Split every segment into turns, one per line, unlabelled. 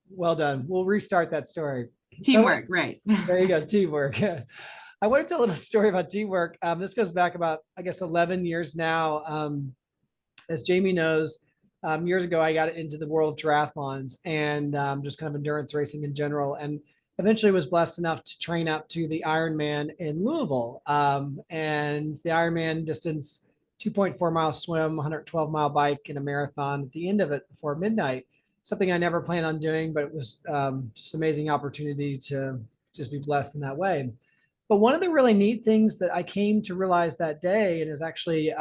Well done. We'll restart that story. So
Teamwork, right.
there you go, teamwork. I want to tell a little story about teamwork. This goes back about, I guess, 11 years now. As Jamie knows, years ago, I got into the world of triathlons and just kind of endurance racing in general. And eventually was blessed enough to train up to the Ironman in Louisville. And the Ironman distance, 2.4 mile swim, 112-mile bike, and a marathon at the end of it before midnight. Something I never planned on doing, but it was just an amazing opportunity to just be blessed in that way. But one of the really neat things that I came to realize that day, and is actually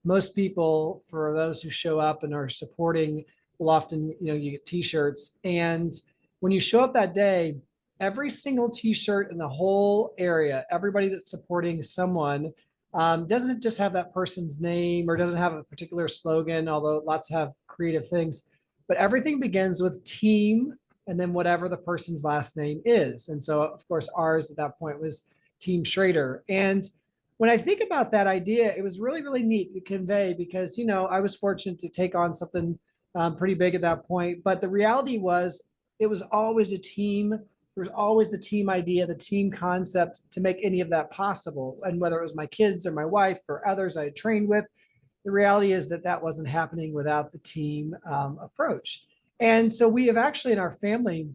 most people, for those who show up and are supporting, will often, you get t-shirts. And when you show up that day, every single t-shirt in the whole area, everybody that's supporting someone, doesn't just have that person's name or doesn't have a particular slogan, although lots have creative things, but everything begins with team and then whatever the person's last name is. And so, of course, ours at that point was Team Schroeder. And when I think about that idea, it was really, really neat to convey because, I was fortunate to take on something pretty big at that point. But the reality was, it was always a team. There was always the team idea, the team concept to make any of that possible. And whether it was my kids or my wife or others I had trained with, the reality is that that wasn't happening without the team approach. And so we have actually in our family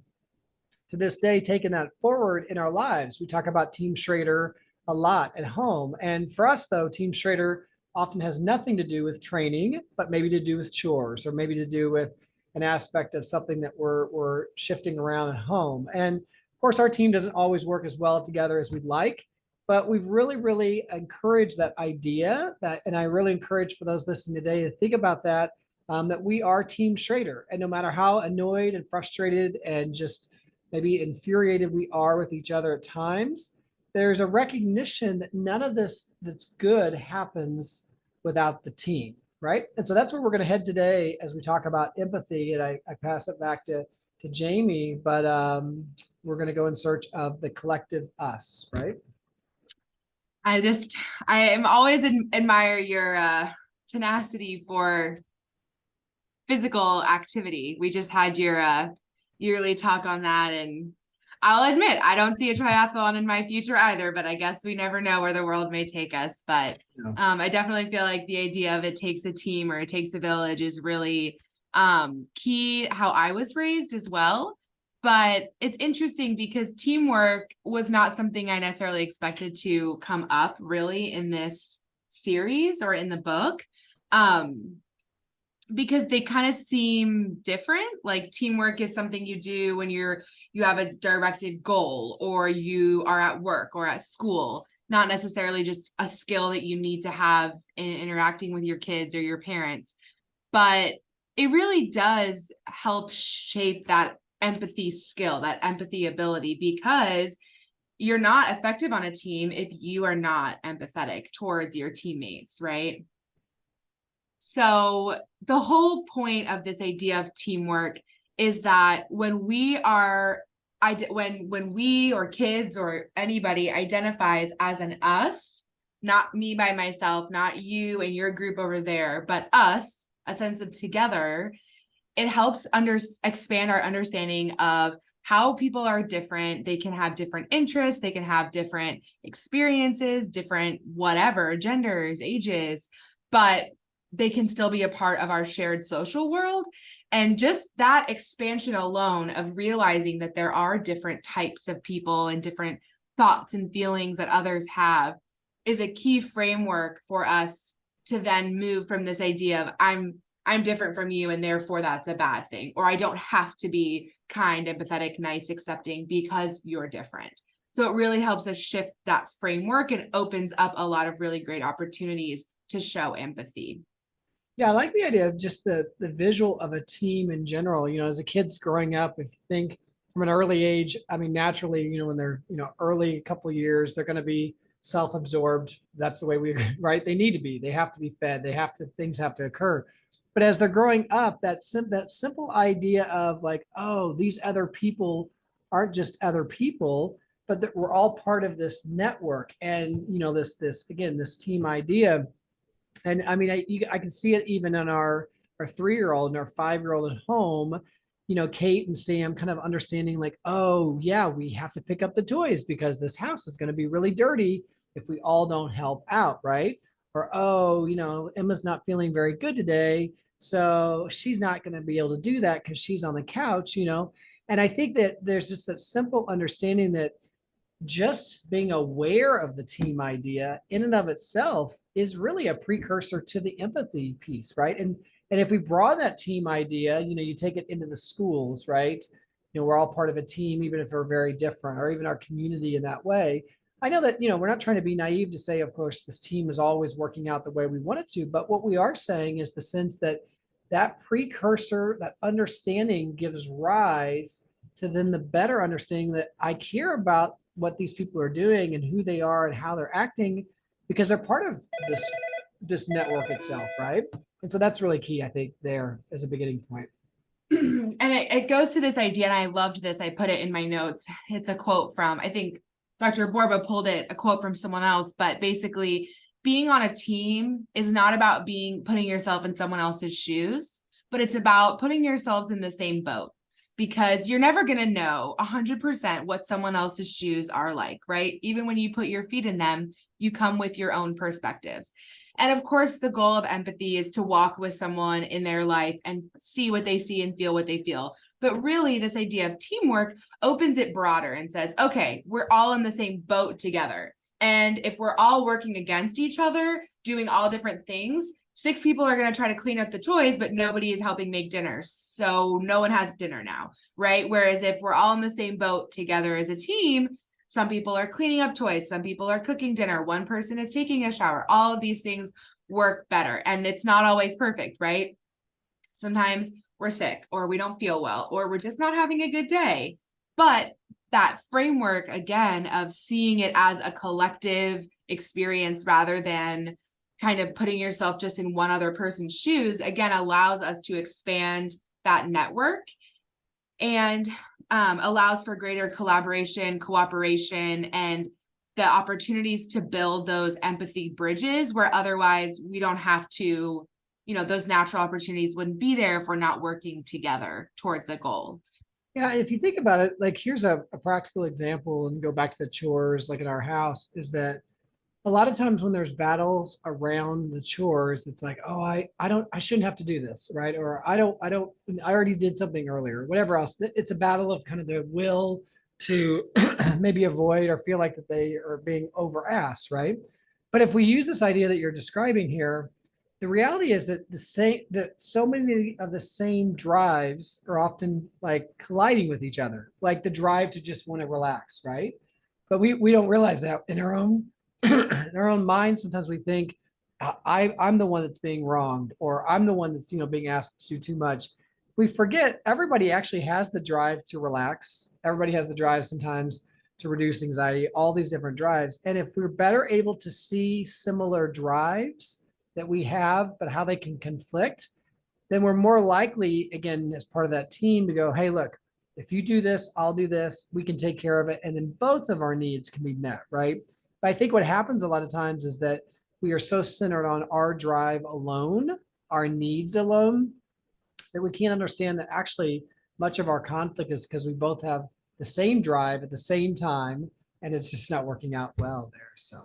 to this day taken that forward in our lives. We talk about Team Schroeder a lot at home. And for us, though, Team Schroeder often has nothing to do with training, but maybe to do with chores or maybe to do with an aspect of something that we're shifting around at home. And of course, our team doesn't always work as well together as we'd like, but we've really, really encouraged that idea that, and I really encourage for those listening today to think about that, that we are Team Schroeder. And no matter how annoyed and frustrated and just maybe infuriated we are with each other at times, there's a recognition that none of this that's good happens without the team, right? And so that's where we're going to head today as we talk about empathy. And I pass it back to Jamie, but we're going to go in search of the collective us, right?
I am always admire your tenacity for physical activity. We just had your yearly talk on that, and I'll admit I don't see a triathlon in my future either, but I guess we never know where the world may take us. But I definitely feel like the idea of it takes a team or it takes a village is really key, how I was raised as well. But it's interesting because teamwork was not something I necessarily expected to come up really in this series or in the book. Because they kind of seem different. Like teamwork is something you do when you have a directed goal or you are at work or at school, not necessarily just a skill that you need to have in interacting with your kids or your parents. But it really does help shape that empathy skill, that empathy ability, because you're not effective on a team if you are not empathetic towards your teammates, right? So the whole point of this idea of teamwork is that when we are, when we or kids or anybody identifies as an us, not me by myself, not you and your group over there, but us, a sense of together, it helps expand our understanding of how people are different. They can have different interests, they can have different experiences, different whatever, genders, ages, but they can still be a part of our shared social world. And just that expansion alone of realizing that there are different types of people and different thoughts and feelings that others have is a key framework for us to then move from this idea of I'm different from you and therefore that's a bad thing, or I don't have to be kind, empathetic, nice, accepting because you're different. So it really helps us shift that framework and opens up a lot of really great opportunities to show empathy.
Yeah, I like the idea of just the visual of a team in general. As a kid's growing up, if you think from an early age, I mean, naturally, when they're, early couple of years, they're going to be self-absorbed. That's the way we, right? They need to be. They have to be fed. Things have to occur. But as they're growing up, that simple idea of like, oh, these other people aren't just other people, but that we're all part of this network. And, this team idea. And I mean, I can see it even in our 3-year-old and our 5-year-old at home. Kate and Sam kind of understanding like, oh yeah, we have to pick up the toys because this house is going to be really dirty if we all don't help out, right? Or, oh, Emma's not feeling very good today, so she's not going to be able to do that because she's on the couch. And I think that there's just that simple understanding that just being aware of the team idea in and of itself is really a precursor to the empathy piece, right? And if we broaden that team idea, you take it into the schools, right? We're all part of a team, even if we're very different, or even our community in that way. I know that, we're not trying to be naive to say, of course, this team is always working out the way we want it to, but what we are saying is the sense that that precursor, that understanding gives rise to then the better understanding that I care about what these people are doing and who they are and how they're acting because they're part of this network itself, right? And so that's really key, I think, there as a beginning point.
And it goes to this idea, and I loved this. I put it in my notes. It's a quote from, I think Dr. Borba pulled it, a quote from someone else, but basically being on a team is not about putting yourself in someone else's shoes, but it's about putting yourselves in the same boat, because you're never going to know 100% what someone else's shoes are like, right? Even when you put your feet in them, you come with your own perspectives. And of course, the goal of empathy is to walk with someone in their life and see what they see and feel what they feel. But really, this idea of teamwork opens it broader and says, okay, we're all in the same boat together. And if we're all working against each other, doing all different things, 6 people are going to try to clean up the toys, but nobody is helping make dinner. So no one has dinner now, right? Whereas if we're all in the same boat together as a team, some people are cleaning up toys, some people are cooking dinner, one person is taking a shower. All of these things work better. And it's not always perfect, right? Sometimes we're sick, or we don't feel well, or we're just not having a good day. But that framework, again, of seeing it as a collective experience rather than kind of putting yourself just in one other person's shoes, again, allows us to expand that network and allows for greater collaboration, cooperation, and the opportunities to build those empathy bridges where otherwise we don't have to, those natural opportunities wouldn't be there if we're not working together towards a goal.
Yeah, if you think about it, like here's a practical example and go back to the chores, like in our house, is that a lot of times when there's battles around the chores, it's like, oh, I shouldn't have to do this, right? Or I already did something earlier, whatever else. It's a battle of kind of the will to maybe avoid or feel like that they are being over asked, right? But if we use this idea that you're describing here, the reality is that so many of the same drives are often like colliding with each other, like the drive to just want to relax, right? But we don't realize that in our own in our own mind. Sometimes we think I'm the one that's being wronged, or I'm the one that's being asked to do too much. We forget everybody actually has the drive to relax. Everybody has the drive sometimes to reduce anxiety, all these different drives. And if we're better able to see similar drives that we have, but how they can conflict, then we're more likely, again, as part of that team, to go, hey, look, if you do this, I'll do this, we can take care of it. And then both of our needs can be met, right? But I think what happens a lot of times is that we are so centered on our drive alone, our needs alone, that we can't understand that actually much of our conflict is because we both have the same drive at the same time, and it's just not working out well there.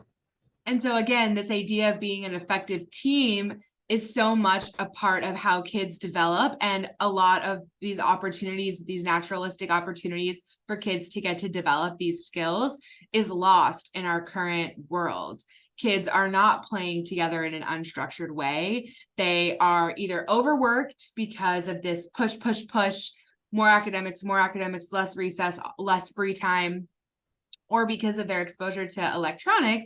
And so again, this idea of being an effective team is so much a part of how kids develop, and a lot of these opportunities, these naturalistic opportunities for kids to get to develop these skills is lost in our current world. Kids are not playing together in an unstructured way. They are either overworked because of this push, more academics, less recess, less free time, or because of their exposure to electronics.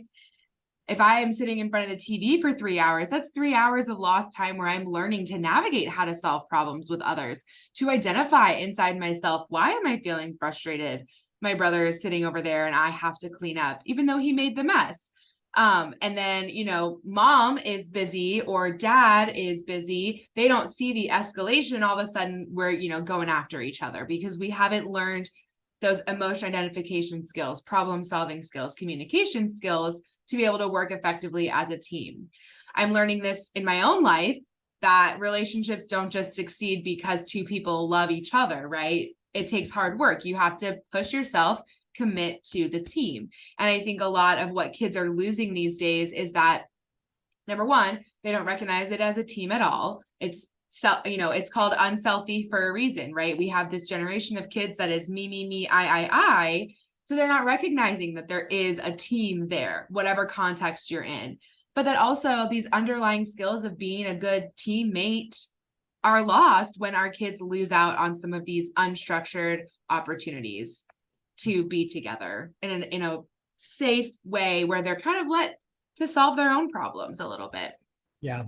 If I am sitting in front of the TV for 3 hours, that's 3 hours of lost time where I'm learning to navigate how to solve problems with others, to identify inside myself, why am I feeling frustrated? My brother is sitting over there and I have to clean up, even though he made the mess. And then, mom is busy or dad is busy. They don't see the escalation. All of a sudden we're, going after each other because we haven't learned those emotion identification skills, problem solving skills, communication skills to be able to work effectively as a team. I'm learning this in my own life that relationships don't just succeed because two people love each other, right? It takes hard work. You have to push yourself, commit to the team. And I think a lot of what kids are losing these days is that, number one, they don't recognize it as a team at all. It's it's called unselfie for a reason, right? We have this generation of kids that is me, I. So they're not recognizing that there is a team there, whatever context you're in. But that also these underlying skills of being a good teammate are lost when our kids lose out on some of these unstructured opportunities to be together in a safe way where they're kind of let to solve their own problems a little bit.
Yeah.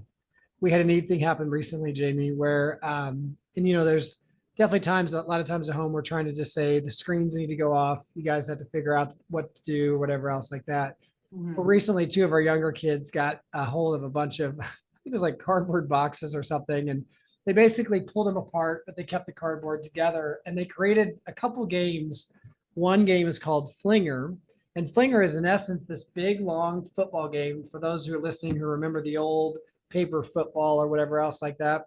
We had a neat thing happen recently, Jamie, where, and there's definitely a lot of times at home, we're trying to just say the screens need to go off. You guys have to figure out what to do, whatever else like that. Well, recently, two of our younger kids got a hold of a bunch of, I think it was like cardboard boxes or something. And they basically pulled them apart, but they kept the cardboard together and they created a couple games. One game is called Flinger. And Flinger is in essence this big, long football game for those who are listening who remember the old paper football or whatever else like that.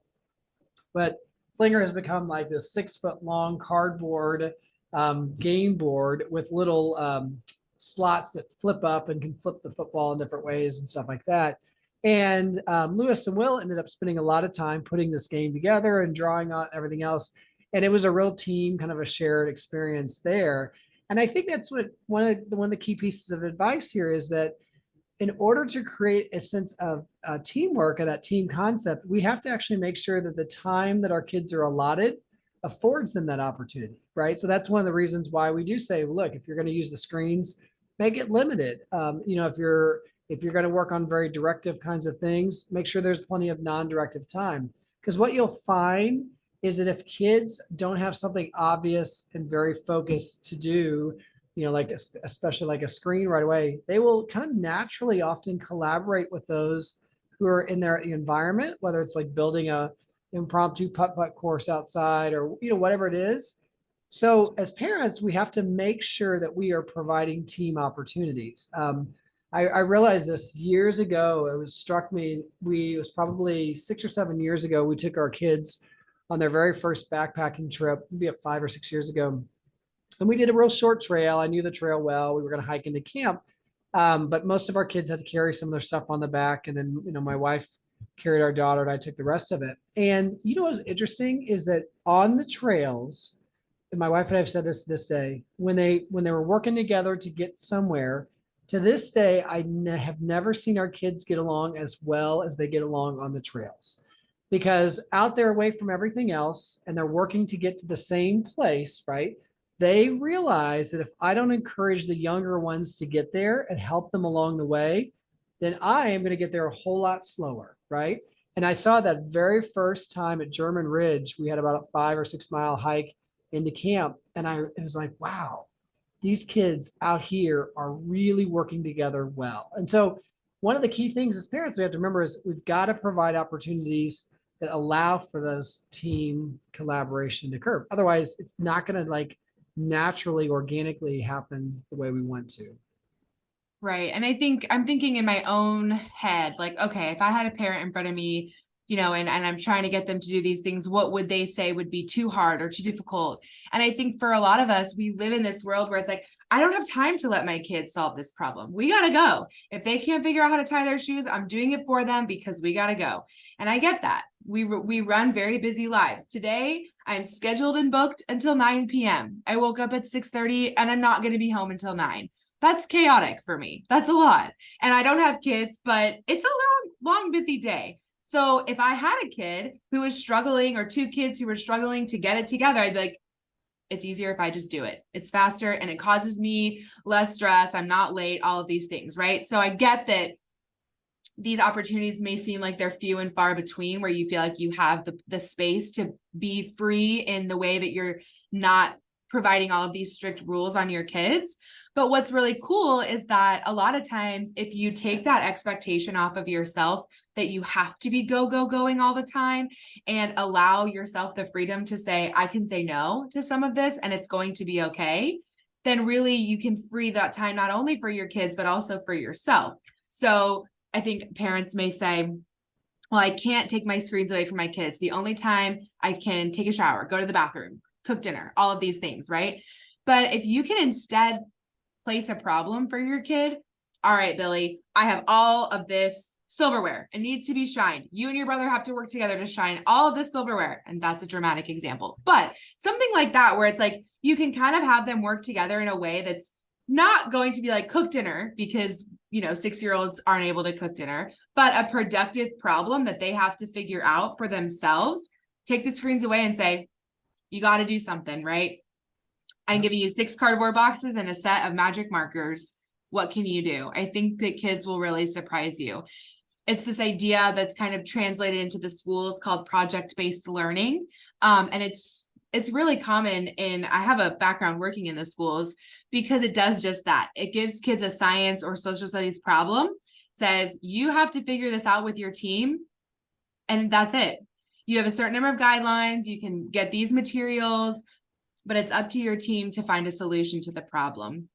But Flinger has become like this 6 foot long cardboard game board with little slots that flip up and can flip the football in different ways and stuff like that. And Lewis and Will ended up spending a lot of time putting this game together and drawing on everything else. And it was a real team, kind of a shared experience there. And I think that's what one of the key pieces of advice here is that in order to create a sense of teamwork and that team concept, we have to actually make sure that the time that our kids are allotted affords them that opportunity, right? So that's one of the reasons why we do say, look, if you're going to use the screens, make it limited. If you're going to work on very directive kinds of things, make sure there's plenty of non-directive time. Because what you'll find is that if kids don't have something obvious and very focused to do, like especially like a screen right away, they will kind of naturally often collaborate with those who are in their environment, whether it's like building a impromptu putt-putt course outside or, whatever it is. So as parents, we have to make sure that we are providing team opportunities. I realized this years ago. It struck me. It was probably 6 or 7 years ago. We took our kids on their very first backpacking trip, maybe 5 or 6 years ago. And we did a real short trail. I knew the trail well. We were going to hike into camp. But most of our kids had to carry some of their stuff on the back. And then, my wife carried our daughter and I took the rest of it. And what's interesting is that on the trails, and my wife and I have said this day, when they were working together to get somewhere, to this day, I have never seen our kids get along as well as they get along on the trails. Because out there away from everything else, and they're working to get to the same place, right? They realize that if I don't encourage the younger ones to get there and help them along the way, then I am going to get there a whole lot slower, right? And I saw that very first time at German Ridge. We had about a 5 or 6 mile hike into camp. And it was like, wow, these kids out here are really working together well. And so one of the key things as parents we have to remember is we've got to provide opportunities that allow for those team collaboration to occur. Otherwise, it's not going to naturally, organically happen the way we want to.
Right. And I think I'm thinking in my own head, like, okay, if I had a parent in front of me, and I'm trying to get them to do these things, what would they say would be too hard or too difficult? And I think for a lot of us, we live in this world where it's like, I don't have time to let my kids solve this problem. We got to go. If they can't figure out how to tie their shoes, I'm doing it for them because we got to go. And I get that. We run very busy lives. Today, I'm scheduled and booked until 9 p.m. I woke up at 6:30 and I'm not going to be home until 9. That's chaotic for me. That's a lot. And I don't have kids, but it's a long, busy day. So if I had a kid who was struggling or two kids who were struggling to get it together, I'd be like, it's easier if I just do it. It's faster and it causes me less stress. I'm not late, all of these things, right? So I get that these opportunities may seem like they're few and far between where you feel like you have the space to be free in the way that you're not providing all of these strict rules on your kids. But what's really cool is that a lot of times, if you take that expectation off of yourself, that you have to be going all the time and allow yourself the freedom to say, I can say no to some of this and it's going to be okay, then really you can free that time, not only for your kids, but also for yourself. So I think parents may say, well, I can't take my screens away from my kids. The only time I can take a shower, go to the bathroom, cook dinner, all of these things, right? But if you can instead place a problem for your kid, all right, Billy, I have all of this silverware. It needs to be shined. You and your brother have to work together to shine all of this silverware. And that's a dramatic example. But something like that, where it's like you can kind of have them work together in a way that's not going to be like cook dinner, because 6-year-olds aren't able to cook dinner, but a productive problem that they have to figure out for themselves. Take the screens away and say, you got to do something, right? I'm giving you 6 cardboard boxes and a set of magic markers. What can you do? I think that kids will really surprise you. It's this idea that's kind of translated into the schools called project-based learning. And it's really common I have a background working in the schools, because it does just that. It gives kids a science or social studies problem, says you have to figure this out with your team, and that's it. You have a certain number of guidelines, you can get these materials, but it's up to your team to find a solution to the problem.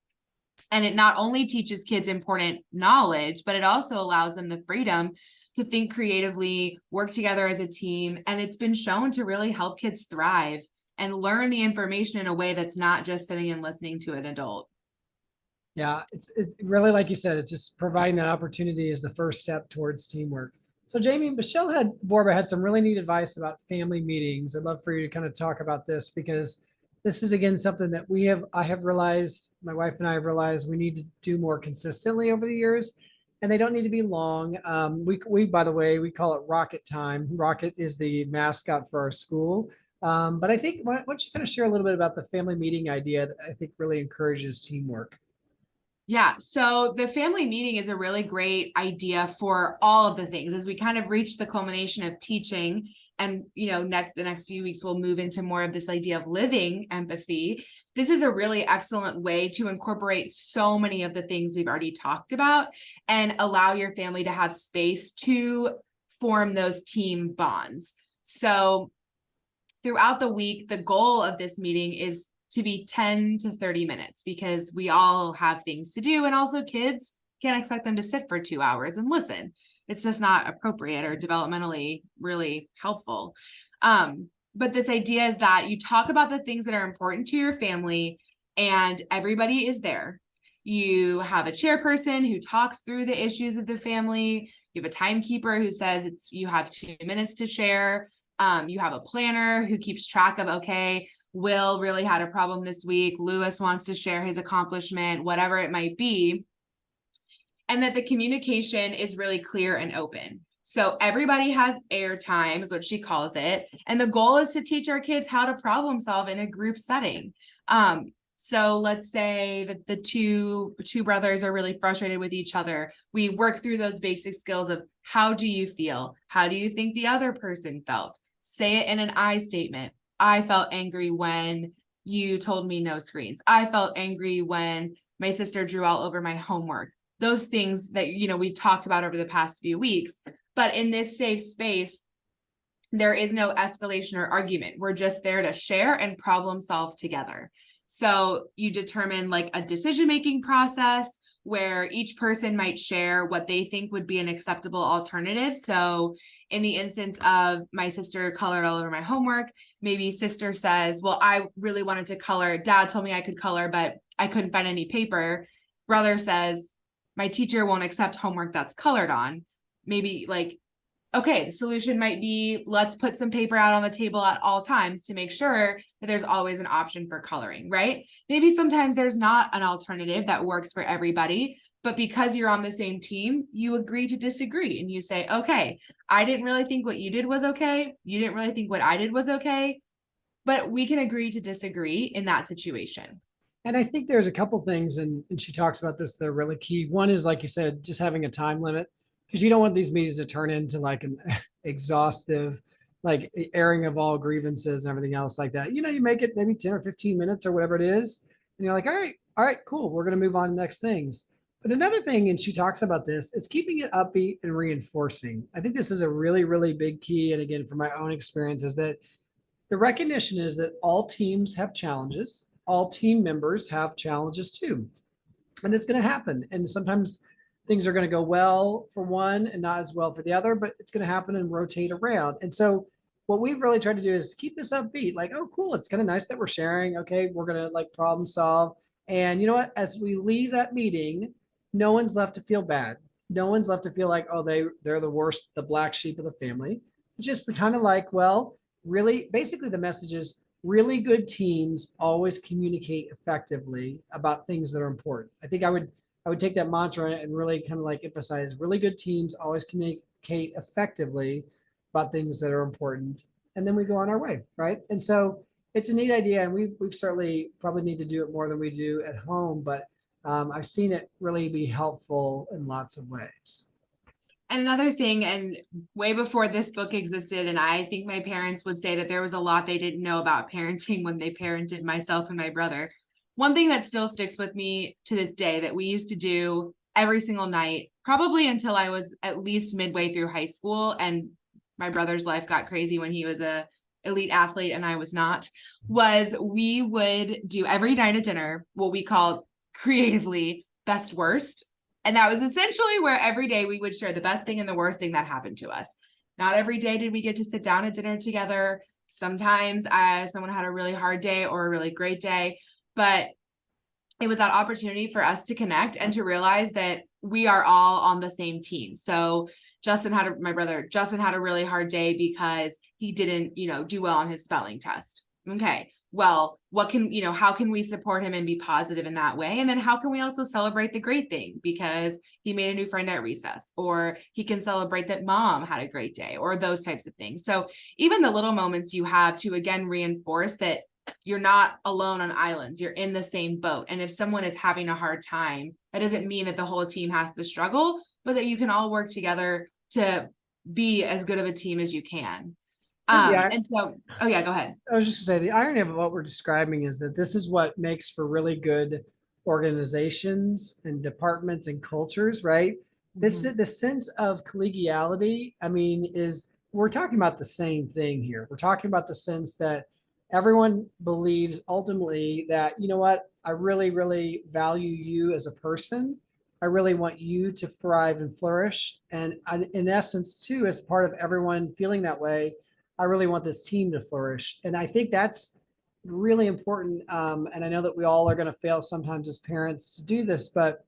And it not only teaches kids important knowledge, but it also allows them the freedom to think creatively, work together as a team. And it's been shown to really help kids thrive and learn the information in a way that's not just sitting and listening to an adult.
Yeah, it's really, like you said, it's just providing that opportunity is the first step towards teamwork. So Jamie, Borba had some really neat advice about family meetings. I'd love for you to kind of talk about this, because this is again something that I have realized, my wife and I have realized we need to do more consistently over the years, and they don't need to be long. We by the way, we call it Rocket Time. Rocket is the mascot for our school. But I think why don't you kind of share a little bit about the family meeting idea that I think really encourages teamwork.
Yeah, so the family meeting is a really great idea for all of the things as we kind of reach the culmination of teaching. And, the next few weeks, we'll move into more of this idea of living empathy. This is a really excellent way to incorporate so many of the things we've already talked about and allow your family to have space to form those team bonds. So throughout the week, the goal of this meeting is to be 10 to 30 minutes, because we all have things to do. And also kids can't expect them to sit for 2 hours and listen. It's just not appropriate or developmentally really helpful. But this idea is that you talk about the things that are important to your family and everybody is there. You have a chairperson who talks through the issues of the family. You have a timekeeper who says you have 2 minutes to share. You have a planner who keeps track of, okay, Will really had a problem this week. Lewis wants to share his accomplishment, whatever it might be. And that the communication is really clear and open. So everybody has airtime is what she calls it. And the goal is to teach our kids how to problem solve in a group setting. So let's say that the two brothers are really frustrated with each other. We work through those basic skills of how do you feel? How do you think the other person felt? Say it in an I statement. I felt angry when you told me no screens. I felt angry when my sister drew all over my homework. Those things that, we've talked about over the past few weeks. But in this safe space, there is no escalation or argument. We're just there to share and problem solve together. So you determine like a decision-making process where each person might share what they think would be an acceptable alternative. So in the instance of my sister colored all over my homework, maybe sister says, well, I really wanted to color. Dad told me I could color, but I couldn't find any paper. Brother says, my teacher won't accept homework that's colored on. Maybe like, okay, the solution might be let's put some paper out on the table at all times to make sure that there's always an option for coloring, right? Maybe sometimes there's not an alternative that works for everybody, but because you're on the same team, you agree to disagree and you say, okay, I didn't really think what you did was okay. You didn't really think what I did was okay, but we can agree to disagree in that situation.
And I think there's a couple things, and she talks about this, that are really key. One is, like you said, just having a time limit, because you don't want these meetings to turn into like an exhaustive, like airing of all grievances and everything else like that. You make it maybe 10 or 15 minutes or whatever it is. And you're like, all right, cool. We're going to move on to next things. But another thing, and she talks about this, is keeping it upbeat and reinforcing. I think this is a really, really big key. And again, from my own experience, is that the recognition is that all teams have challenges. All team members have challenges too. And it's going to happen. And sometimes things are going to go well for one and not as well for the other, but it's going to happen and rotate around. And so what we've really tried to do is keep this upbeat, like, oh, cool, it's kind of nice that we're sharing. Okay, we're going to like problem solve. And you know what? As we leave that meeting, no one's left to feel bad. No one's left to feel like, oh, they're the worst, the black sheep of the family. It's just kind of like, well, really, basically the message is really good teams always communicate effectively about things that are important. I think I would take that mantra and really kind of like emphasize really good teams always communicate effectively about things that are important. And then we go on our way, right? And so it's a neat idea, and we've certainly probably need to do it more than we do at home, but I've seen it really be helpful in lots of ways.
And another thing, and way before this book existed, and I think my parents would say that there was a lot they didn't know about parenting when they parented myself and my brother. One thing that still sticks with me to this day that we used to do every single night, probably until I was at least midway through high school, and my brother's life got crazy when he was a elite athlete and I was not, was we would do every night at dinner what we called creatively best worst. And that was essentially where every day we would share the best thing and the worst thing that happened to us. Not every day did we get to sit down at dinner together. Sometimes someone had a really hard day or a really great day, but it was that opportunity for us to connect and to realize that we are all on the same team. So my brother Justin had a really hard day because he didn't, do well on his spelling test. Okay, well, how can we support him and be positive in that way? And then how can we also celebrate the great thing because he made a new friend at recess, or he can celebrate that mom had a great day, or those types of things. So even the little moments you have to, again, reinforce that you're not alone on islands, you're in the same boat. And if someone is having a hard time, that doesn't mean that the whole team has to struggle, but that you can all work together to be as good of a team as you can.
Yeah,
And so, oh yeah, go ahead.
I was just gonna say the irony of what we're describing is that this is what makes for really good organizations and departments and cultures, right? This
Mhm.
the sense of collegiality, I mean, is we're talking about the same thing here. We're talking about the sense that everyone believes ultimately that, you know what, I really, really value you as a person. I really want you to thrive and flourish. And in essence, too, as part of everyone feeling that way, I really want this team to flourish. And I think that's really important. And I know that we all are going to fail sometimes as parents to do this, but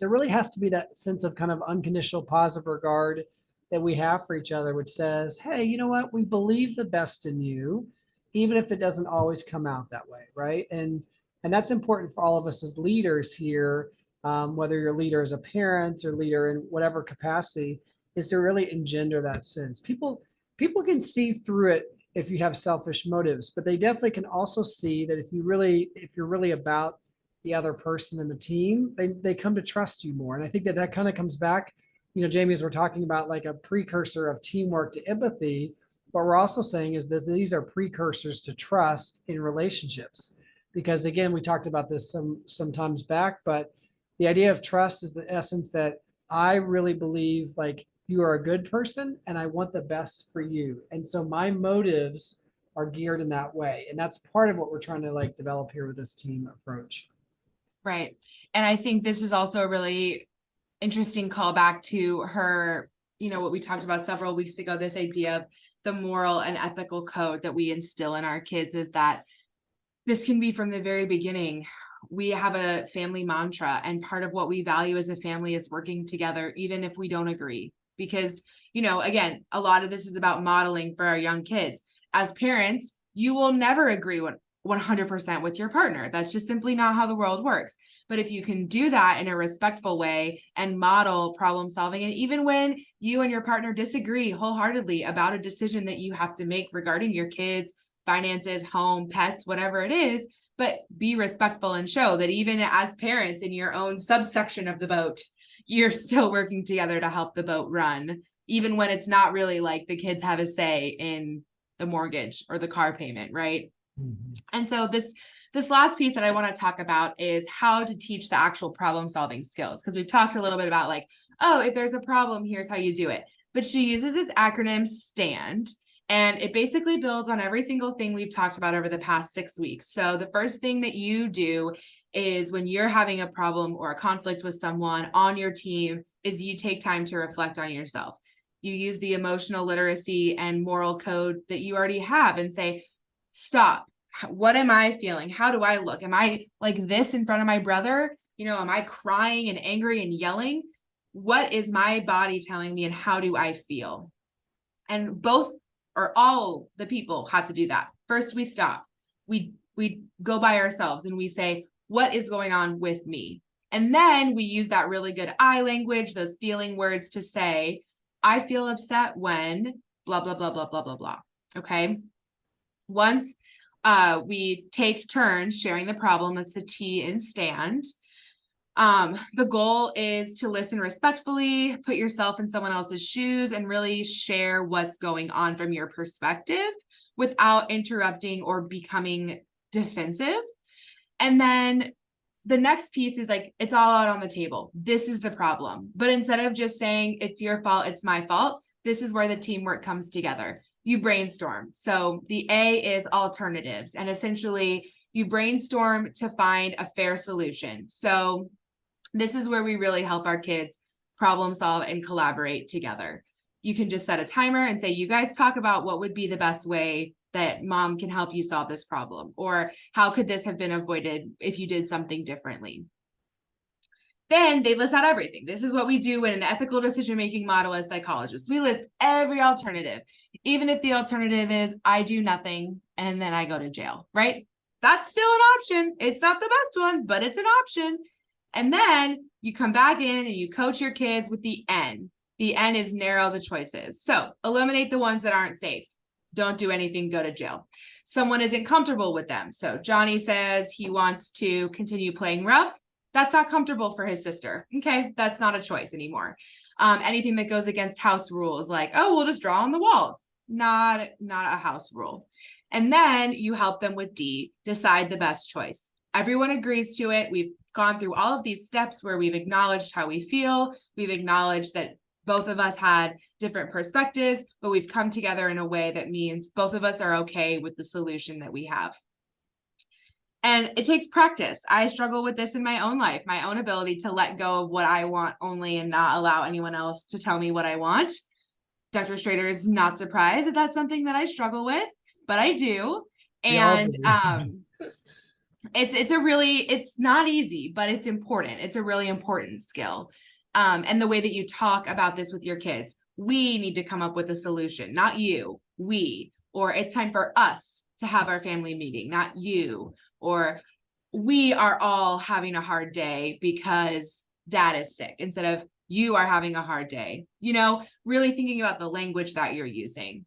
there really has to be that sense of kind of unconditional positive regard that we have for each other, which says, hey, you know what? We believe the best in you, even if it doesn't always come out that way, right? And that's important for all of us as leaders here, whether you're a leader as a parent or leader in whatever capacity, is to really engender that sense. People can see through it if you have selfish motives, but they definitely can also see that if you're really about the other person in the team, they come to trust you more. And I think that kind of comes back, Jamie, as we're talking about like a precursor of teamwork to empathy, what we're also saying is that these are precursors to trust in relationships. Because again, we talked about this sometimes back, but the idea of trust is the essence that I really believe like you are a good person and I want the best for you. And so my motives are geared in that way. And that's part of what we're trying to like develop here with this team approach.
Right. And I think this is also a really interesting callback to her, what we talked about several weeks ago, this idea of the moral and ethical code that we instill in our kids is that this can be from the very beginning. We have a family mantra, and part of what we value as a family is working together, even if we don't agree. Because, again, a lot of this is about modeling for our young kids. As parents, you will never agree 100% with your partner. That's just simply not how the world works. But if you can do that in a respectful way and model problem solving, and even when you and your partner disagree wholeheartedly about a decision that you have to make regarding your kids, finances, home, pets, whatever it is, but be respectful and show that even as parents in your own subsection of the boat, you're still working together to help the boat run, even when it's not really like the kids have a say in the mortgage or the car payment, right?
Mm-hmm.
And so this last piece that I want to talk about is how to teach the actual problem solving skills. Because we've talked a little bit about like, oh, if there's a problem, here's how you do it. But she uses this acronym STAND. And it basically builds on every single thing we've talked about over the past 6 weeks. So the first thing that you do is when you're having a problem or a conflict with someone on your team is you take time to reflect on yourself. You use the emotional literacy and moral code that you already have and say, stop. What am I feeling? How do I look? Am I like this in front of my brother? Am I crying and angry and yelling? What is my body telling me and how do I feel? And both or all the people have to do that. First, we stop. We go by ourselves and we say, what is going on with me? And then we use that really good I language, those feeling words to say, I feel upset when blah, blah, blah, blah, blah, blah, blah. Okay. Once we take turns sharing the problem, that's the T in stand. The goal is to listen respectfully, put yourself in someone else's shoes, and really share what's going on from your perspective without interrupting or becoming defensive. And then the next piece is like, it's all out on the table. This is the problem. But instead of just saying it's your fault, it's my fault, this is where the teamwork comes together. You brainstorm. So the A is alternatives. And essentially you brainstorm to find a fair solution. So this is where we really help our kids problem solve and collaborate together. You can just set a timer and say, you guys talk about what would be the best way that mom can help you solve this problem, or how could this have been avoided if you did something differently? Then they list out everything. This is what we do in an ethical decision-making model as psychologists. We list every alternative, even if the alternative is I do nothing and then I go to jail, right? That's still an option. It's not the best one, but it's an option. And then you come back in and you coach your kids with the N. The N is narrow the choices. So eliminate the ones that aren't safe. Don't do anything, go to jail. Someone isn't comfortable with them. So Johnny says he wants to continue playing rough. That's not comfortable for his sister. Okay, that's not a choice anymore. Anything that goes against house rules, like, oh, we'll just draw on the walls. Not a house rule. And then you help them with D, decide the best choice. Everyone agrees to it. We've gone through all of these steps where we've acknowledged how we feel. We've acknowledged that both of us had different perspectives, but we've come together in a way that means both of us are okay with the solution that we have. And it takes practice. I struggle with this in my own life, my own ability to let go of what I want only and not allow anyone else to tell me what I want. Dr. Schroeder is not surprised that that's something that I struggle with, but I do. And it's not easy, but it's important. It's a really important skill. And the way that you talk about this with your kids, we need to come up with a solution, not you, we, or it's time for us to have our family meeting, not you, or we are all having a hard day because dad is sick, instead of you are having a hard day, really thinking about the language that you're using.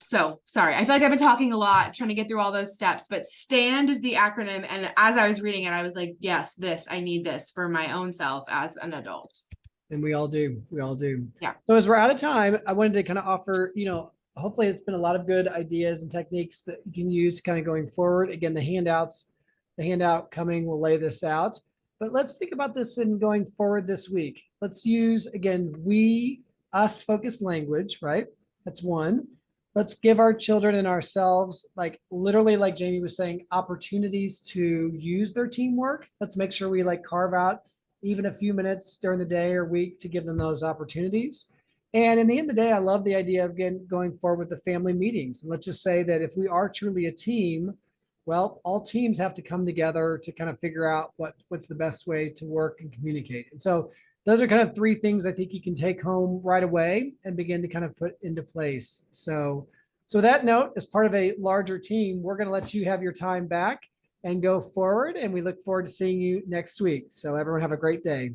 So sorry, I feel like I've been talking a lot, trying to get through all those steps, but STAND is the acronym. And as I was reading it, I was like, yes, I need this for my own self as an adult.
And we all do. We all do.
Yeah.
So as we're out of time, I wanted to kind of offer, hopefully it's been a lot of good ideas and techniques that you can use kind of going forward. Again, the handout coming will lay this out, but let's think about this in going forward this week. Let's use, again, us focused language, right? That's one. Let's give our children and ourselves, like literally, like Jamie was saying, opportunities to use their teamwork. Let's make sure we carve out even a few minutes during the day or week to give them those opportunities. And in the end of the day, I love the idea of going forward with the family meetings. And let's just say that if we are truly a team, well, all teams have to come together to kind of figure out what's the best way to work and communicate. And so those are kind of three things I think you can take home right away and begin to kind of put into place. So that note, as part of a larger team, we're going to let you have your time back and go forward. And we look forward to seeing you next week. So everyone have a great day.